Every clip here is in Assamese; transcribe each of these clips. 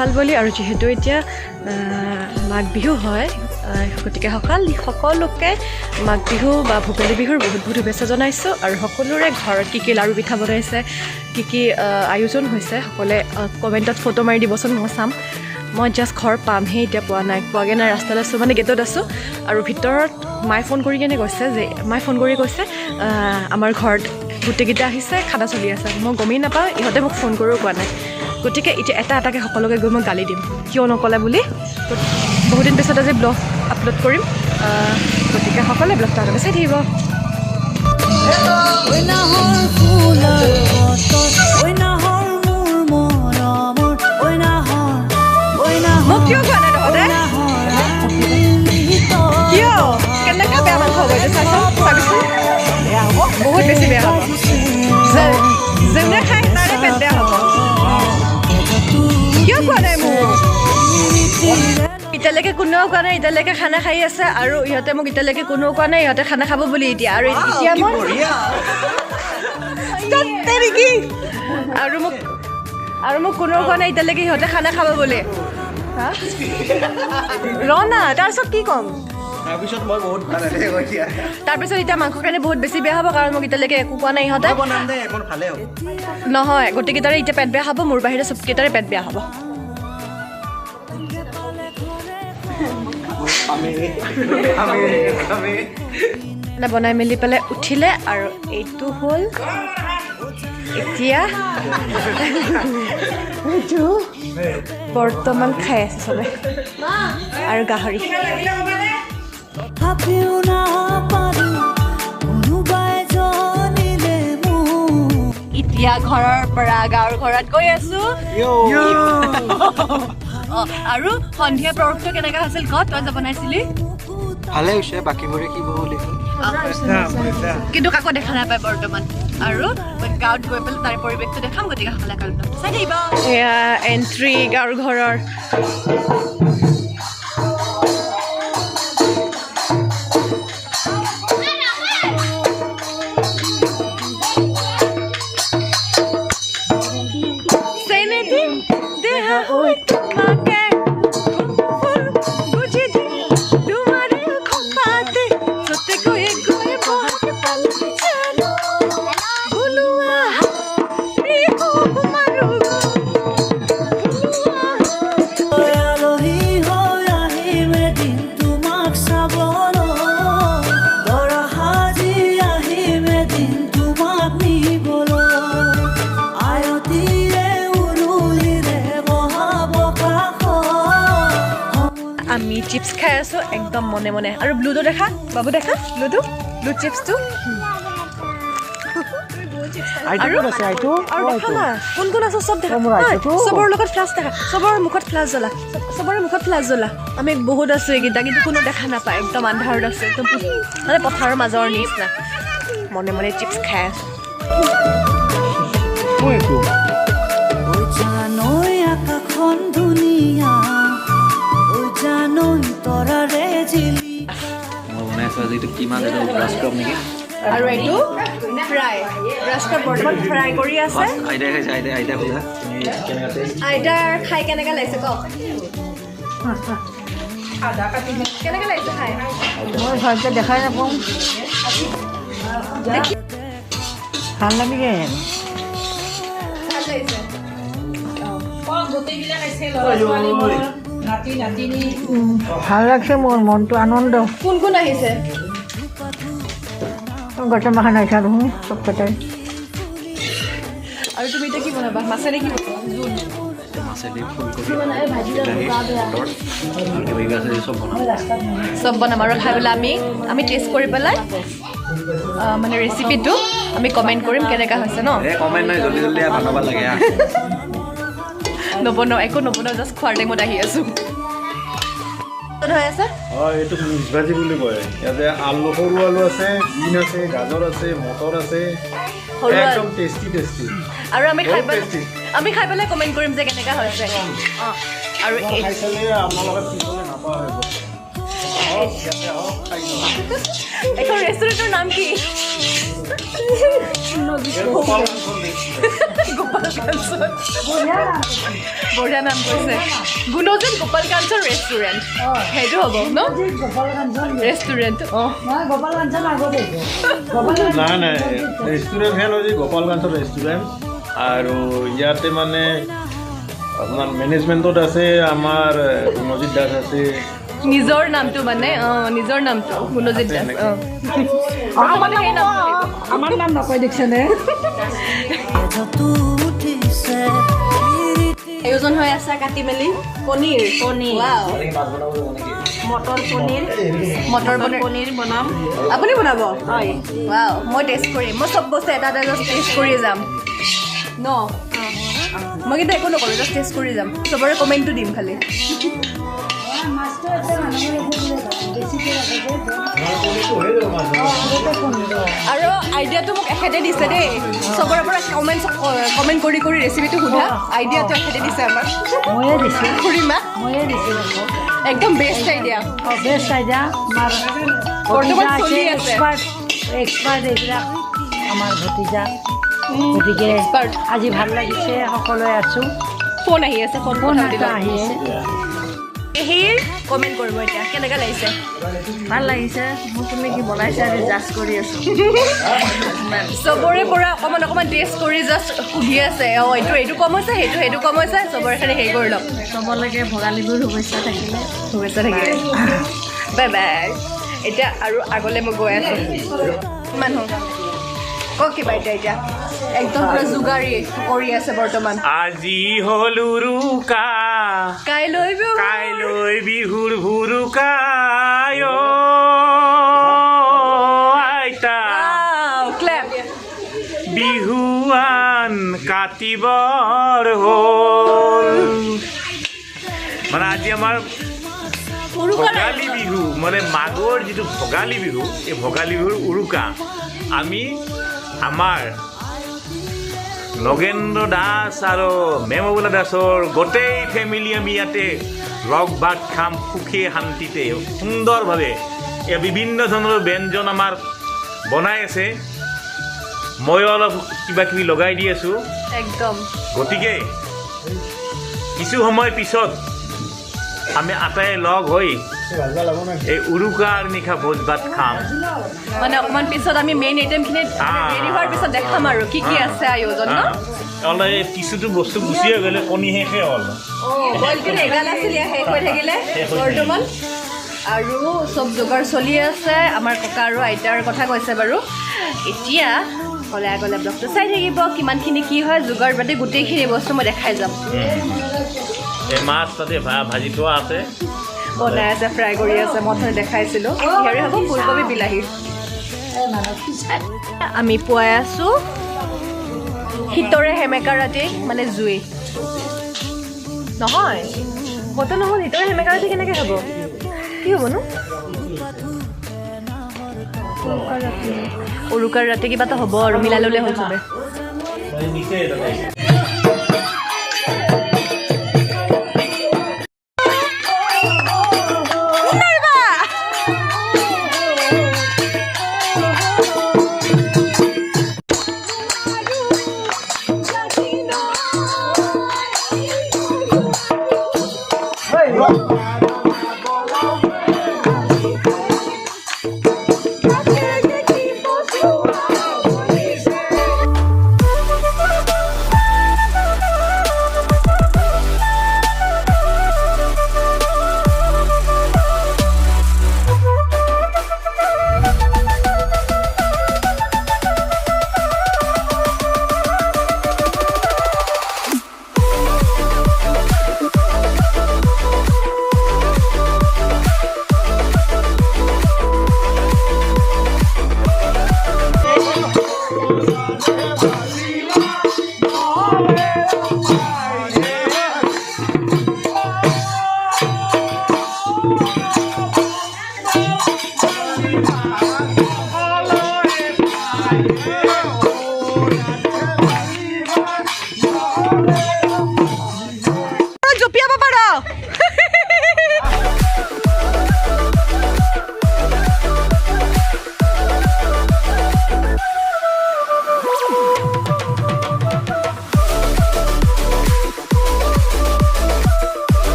ভাল বুলি আৰু যেহেতু এতিয়া মাঘ বিহু হয় গতিকে সকলোকে মাঘ বিহু বা ভোগালী বিহুৰ বহুত বহুত শুভেচ্ছা জনাইছোঁ আৰু সকলোৰে ঘৰত কি কি লাড়ু পিঠা বনাইছে কি কি আয়োজন হৈছে সকলোৱে কমেণ্টত ফটো মাৰি দিবচোন মই চাম মই জাষ্ট ঘৰ পামহে এতিয়া পোৱাগৈ নাই ৰাস্তালৈ আছোঁ মানে গেটত আছোঁ আৰু ভিতৰত মায়ে ফোন কৰি কেনে কৈছে যে মায়ে ফোন কৰি কৈছে আমাৰ ঘৰত গোটেইকেইটা আহিছে খানা চলি আছে মই গমেই নাপাওঁ ইহঁতে মোক ফোন কৰিও কোৱা নাই গতিকে এতিয়া এটাকৈ সকলোকে গৈ মই গালি দিম কিয় নক'লে বুলি বহুত দিন পিছত আজি ব্লগ আপলোড কৰিম গতিকে সকলোৱে ব্লগটো আগতে চাই থাকিব মোক কিয় কোৱা নাই তহঁতে কিয় কেনেকৈ বেয়া মাংস হ'ব এইটো চাবিচোন বেয়া হ'ব বহুত বেছি বেয়া হ'ব যোনে খাই তাৰে পেট বেয়া হ'ব কিয় কোৱা নাই মোক এতিয়ালৈকে কোনেও কোৱা নাই এতিয়ালৈকে খানা খাই আছে আৰু ইহঁতে মোক এতিয়ালৈকে কোনেও কোৱা নাই ইহঁতে খানা খাব বুলি এতিয়া আৰু এতিয়া মই আৰু মোক কোনেও কোৱা নাই এতিয়ালৈকে সিহঁতে খানা খাব বুলি ৰ না তাৰপিছত কি ক'ম তাৰপিছত এতিয়া মাংস কাৰণে বহুত বেছি বেয়া হ'ব কাৰণ মোক এতিয়ালৈকে একো কোৱা নাই ইহঁতে নহয় গোটেইকেইটাৰে এতিয়া পেট বেয়া হ'ব মোৰ বাহিৰে চবকেইটাৰে পেট বেয়া হ'ব বনাই মেলি পেলাই উঠিলে আৰু এইটো হ'ল এতিয়া এইটো বৰ্তমান খাই আছে চবে আৰু গাহৰি এতিয়া ঘৰৰ পৰা গাঁৱৰ ঘৰত গৈ আছো আৰু সন্ধিয়া প্ৰৱৰ্তন কেনেকা আছিল ক তই যে বনাইছিলি ভালে হৈছে বাকীবোৰে কি বুলি কিন্তু কাকো দেখা নাপায় বৰ্তমান আৰু গাঁৱত গৈ পেলাই তাৰ পৰিৱেশটো দেখাম গতিকে সকলোৱে কালটো চাই থাকিব এয়া এণ্ট্ৰি গাঁৱৰ ঘৰৰ আমি চিপছ খাই আছো একদম মনে মনে আৰু ব্লুটো দেখা বাবু দেখা ব্লু চিপছটো কোন কোন আছে চব দেখা চবৰ লগত ফ্লাছ দেখা চবৰে মুখত ফ্লাছ জ্বলা আমি বহুত আছো এইকেইটা কিন্তু কোনো দেখা নাপায় একদম আন্ধাৰত আছে একদম মানে পথাৰৰ মাজৰ নিচিনা মনে মনে চিপছ খাই আছো আৰু এইটো ফ্ৰাই ব্ৰাছকাপ বৰ্তমান ফ্ৰাই কৰি আছে আইতাৰ খাই কেনেকৈ লাগিছে কওক কেনেকৈ লাগিছে খাই মই ভালকৈ দেখাই নাপাওঁ ভাল লাগে ভাল লাগছে মোৰ মনটো আনন্দ কোন কোন আহিছে গোটেই মাখান আহিছা দেখোন চব কেইটাই আৰু তুমি এতিয়া কি বনাবা মাছেৰে কি চব বনাম আৰু খাই পেলাই আমি টেষ্ট কৰি পেলাই মানে ৰেচিপিটো আমি কমেণ্ট কৰিম কেনেকুৱা হৈছে ন নবনাও একো নবনাও জাষ্ট খোৱাৰ টাইমত আহি আছোঁ এইটো মিক্স ভাজি বুলি কয় ইয়াতে আলু সৰু আলু আছে বিন আছে গাজৰ আছে মটৰ আছে একদম টেষ্টি আৰু আমি খাই পেলাই কমেণ্ট কৰিম যে কেনেকুৱা হৈছে আৰু আপোনালোকে ভেজ এইখন ৰেষ্টুৰেণ্টৰ নাম কি গোপাল কাঞ্চন বঢ়িয়া নাম কৈছে গুণজিত গোপাল কাঞ্চন ৰেষ্টুৰেণ্ট সেইটো হ'ব ন ৰেষ্টুৰেণ্ট অঁ নাই নাই ৰেষ্টুৰেণ্ট হেন হৈছে গোপাল কাঞ্চন ৰেষ্টুৰেণ্ট আৰু ইয়াতে মানে আপোনাৰ মেনেজমেণ্টত আছে আমাৰ গুণজিত দাস আছে নিজৰ নামটো মানে নিজৰ নামটো গুণজিত দাস আমাৰ নাম নকয় দেখিছেনে আয়োজন হৈ আছে কাটি মেলি পনীৰ মটৰ পনীৰ বনাম আপুনি বনাব হয় ৱাও মই টেষ্ট কৰিম মই চব বস্তু এটা এটা জাষ্ট টেষ্ট কৰি যাম ন মই কিন্তু একো নকৰোঁ জাষ্ট টেষ্ট কৰি যাম চবৰে কমেণ্টটো দিম খালি আৰু আইডিয়াটো মোক এখেতে দিছে দেই চবৰে পৰা কমেণ্ট কৰি কৰি ৰেচিপিটো সোধা আইডিয়াটো এখেতে দিছে আমাক ময়ে দিছোঁ খুৰীমা ময়ে দিছোঁ একদম বেষ্ট আইডিয়া বেষ্ট আইডিয়া আমাৰ বৰ্তমান চলি আছে এক্সপাৰ্ট এইবিলাক আমাৰ ভতিজা গতিকে এক্সপাৰ্ট আজি ভাল লাগিছে সকলোৱে আছোঁ ফোন আহি আছে ফোন ফোন এটা আহি আছে পেহীৰ কমেণ্ট কৰিব এতিয়া কেনেকৈ লাগিছে ভাল লাগিছে মোক তুমি কি বনাইছা আজি জাজ কৰি আছোঁ চবৰে পৰা অকণমান অকণমান টেষ্ট কৰি জাষ্ট সুধি আছে অঁ এইটো কম হৈছে সেইটো কম হৈছে চবৰে খালি হেৰি কৰি ল'ম চবলৈকে ভোগালী বিহুৰ শুভেচ্ছা থাকিলে শুভেচ্ছা থাকিলে বাই বাই এতিয়া আৰু আগলৈ মই গৈ আছোঁ মানুহ কওক কিবা এতিয়া একদম পুৰা যোগাৰী কৰি আছে বৰ্তমান আজি হ'ল উৰুকা কাইলৈ বিহুৰ ভুৰুকা আইতা ক্লেপ বিহুৱান কাটিবৰ হ'ল মানে আজি আমাৰ ভোগালী বিহু মানে মাঘৰ যিটো ভোগালী বিহু এই ভোগালী বিহুৰ উৰুকা আমি আমাৰ নগেন্দ্ৰ দাস আৰু মেমবুলা দাসৰ গোটেই ফেমিলি আমি ইয়াতে লগ ভাত খাম সুখে শান্তিতে সুন্দৰভাৱে এয়া বিভিন্ন ধৰণৰ ব্যঞ্জন আমাৰ বনাই আছে ময়ো অলপ কিবা কিবি লগাই দি আছোঁ একদম গতিকে কিছু সময় পিছত আমি আটাই লগ হৈ এই উৰুকাৰ নিশা ভোজ ভাত খাম মানে অকণমান পিছত আমি মেইন আইটেমখিনি ৰেডি হোৱাৰ পিছত দেখাম আৰু কি কি আছে আয়োজন ন অলপ কিছুটো বস্তু গুচিয়ে গ'লে কণী শেষে হ'ল বইলটো এগাল আছিলে শেষ হৈ থাকিলে বৰ্তমান আৰু চব যোগাৰ চলি আছে আমাৰ ককা আৰু আইতাৰ কথা কৈছে বাৰু এতিয়া গ'লে ব্লগটো চাই থাকিব কিমানখিনি কি হয় যোগাৰ পাতি গোটেইখিনি বস্তু মই দেখাই যাম এই মাছ তাতে ভাজি থোৱা আছে বনাই আছে ফ্ৰাই কৰি আছে মই অথনি দেখাইছিলোঁ হেৰি হ'ব ফুলকবি বিলাহী আমি পুৱাই আছোঁ শীতৰে সেমেকা ৰাতি মানে জুই নহয় কত নহ'ল শীতৰে সেমেকা ৰাতি কেনেকৈ হ'ব কি হ'বনো উৰুকাৰ ৰাতি কিবা এটা হ'ব আৰু মিলাই ল'লে হ'ল চবে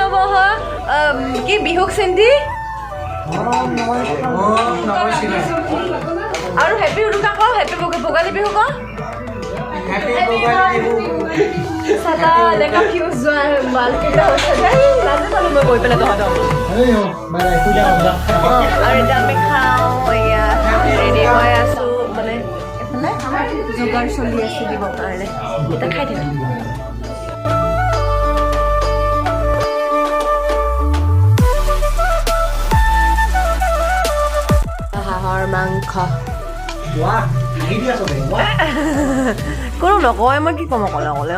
নমঃ কি বিহুক চিন্তি আৰু হেপী উৰুকা ক হেপী ভোগালী বিহু ক চালা লেকা ফিউজ যোৱা মালকেইটা হৈছে দেই লাজে পালোঁ মই গৈ পেলাই তহঁতক আৰু এতিয়া আমি খাওঁ এয়া ৰেডি হৈ আছোঁ মানে এইফালে যোগাৰ চলি আছে দিবৰ কাৰণে এতিয়া খাই দিম হাঁহৰ মাংস কোনো নকয় মই কি ক'ম অকলে অকলে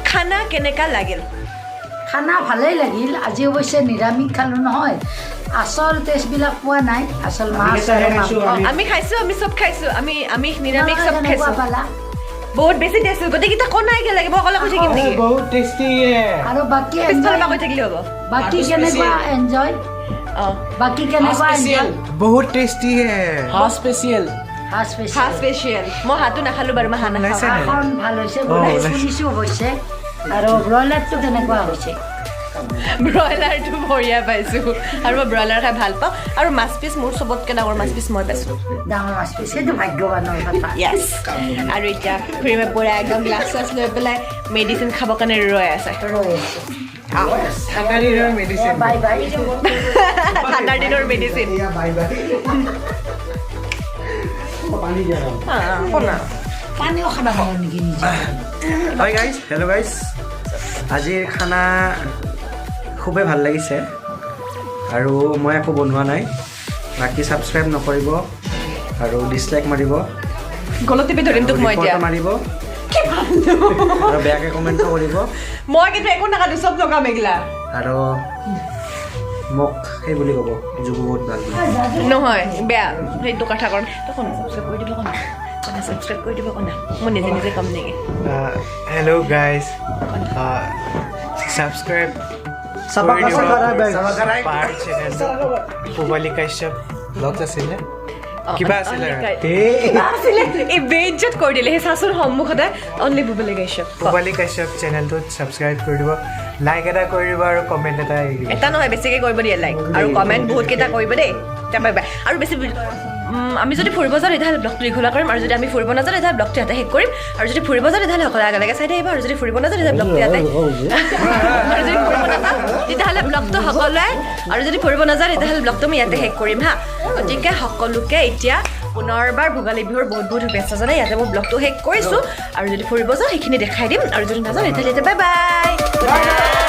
খানা কেনেকা লাগিল খানা ভালেই লাগিল আজি অৱশ্যে নিৰামিষ খালোঁ নহয় আচল টেষ্টবিলাক পোৱা নাই আচল মাছ আমি খাইছোঁ আমি চব খাইছোঁ আমি নিৰামিষ চব কেনেকুৱা খাইছোঁ পালা বহুত বেছি টেষ্ট গোটেইকেইটা কণাইকে লাগিব অকলে কৈ থাকিম নেকি বহুত টেষ্টি আৰু বাকী পিছফালৰ এনজয় পৰা কৈ থাকিলে হ'ব বাকী কেনেকুৱা এনজয় অঁ বাকী কেনেকুৱা এনজয় বহুত টেষ্টি হাঁহ স্পেচিয়েল হাঁহ স্পেচিয়েল মই হাঁহটো নাখালোঁ বাৰু মই হাঁহ নাখাওঁ হাঁহখন ভাল হৈছে বোলে শুনিছোঁ অৱশ্যে আৰু ব্ৰইলাৰটো কেনেকুৱা হৈছে ব্ৰইলাৰটো বঢ়িয়া পাইছোঁ আৰু মই ব্ৰইলাৰ খাই ভাল পাওঁ আৰু মাছ পিচ মোৰ চবতকৈ ডাঙৰ মাছ পিচ মই পাইছোঁ ডাঙৰ মাছ পিচ সেইটো ভাগ্যৱানৰ কথা য়েছ আৰু এতিয়া খুৰীমে পূৰা একদম গ্লাছ চাছ লৈ পেলাই মেডিচিন খাবৰ কাৰণে ৰৈ আছে ৰৈ আছে ঠাণ্ডা দিনৰ মেডিচিন বাই বাই ঠাণ্ডাৰ দিনৰ মেডিচিন পানীও খাব পাৰোঁ নেকি নিজে হয় গাইজ হেল্ল' গাইজ আজিৰ খানা খুবেই ভাল লাগিছে আৰু মই একো বনোৱা নাই বাকী ছাবস্ক্ৰাইব নকৰিব আৰু ডিছলাইক মাৰিব গলত টিপি ধৰিম তোক মই এতিয়া মাৰিব আৰু বেয়াকৈ কমেণ্টো কৰিব মই কিন্তু একো নাকাটো চব লগাম এইগিলা আৰু মোক সেই বুলি ক'ব যোগো বহুত ভাল নহয় বেয়া সেইটো কথা কাৰণ তখন ছাবস্ক্ৰাইব কৰি দিব কনা ছাবস্ক্ৰাইব কৰি দিব কনা মই নিজে নিজে কম নেকি Hello guys, subscribe pubalikashyap vlog aছিলে কিবা আছিলে এই বেজত কৰি দিলে সেই চাচোন সন্মুখতে অনলি পুবালিকাশ্যপ pubalikashyap চেনেলটোত ছাবস্ক্ৰাইব কৰি দিব লাইক এটা কৰি দিব আৰু কমেণ্ট এটা এৰি দিব এটা নহয় বেছিকৈ কৰিব দিয়ে লাইক আৰু কমেণ্ট বহুতকেইটা কৰিব দেই বাই বাই আৰু বেছি আমি যদি ফুৰিব যাওঁ তেতিয়াহ'লে ব্লগটো দীঘলীয়া কৰিম আৰু যদি আমি ফুৰিব নাযাওঁ তেতিয়াহ'লে ব্লগটো ইয়াতে শেষ কৰিম আৰু যদি ফুৰিব যাওঁ তেতিয়াহ'লে সকলো আগে চাই থাকিব আৰু যদি ফুৰিব নাযাওঁ তেতিয়াহ'লে ব্লগটো ইয়াতে আৰু যদি ফুৰিব নাযাওঁ তেতিয়াহ'লে ব্লগটো সকলোৱে আৰু যদি ফুৰিব নাযাওঁ তেতিয়াহ'লে ব্লগটো আমি ইয়াতে শেষ কৰিম হা গতিকে সকলোকে এতিয়া পুনৰবাৰ ভোগালী বিহুৰ বহুত বহুত শুভেচ্ছা জনাই ইয়াতে মই ব্লগটো শেষ কৰিছোঁ আৰু যদি ফুৰিব যাওঁ সেইখিনি দেখাই দিম আৰু যদি নাযাওঁ তেতিয়াহ'লে বাই বাই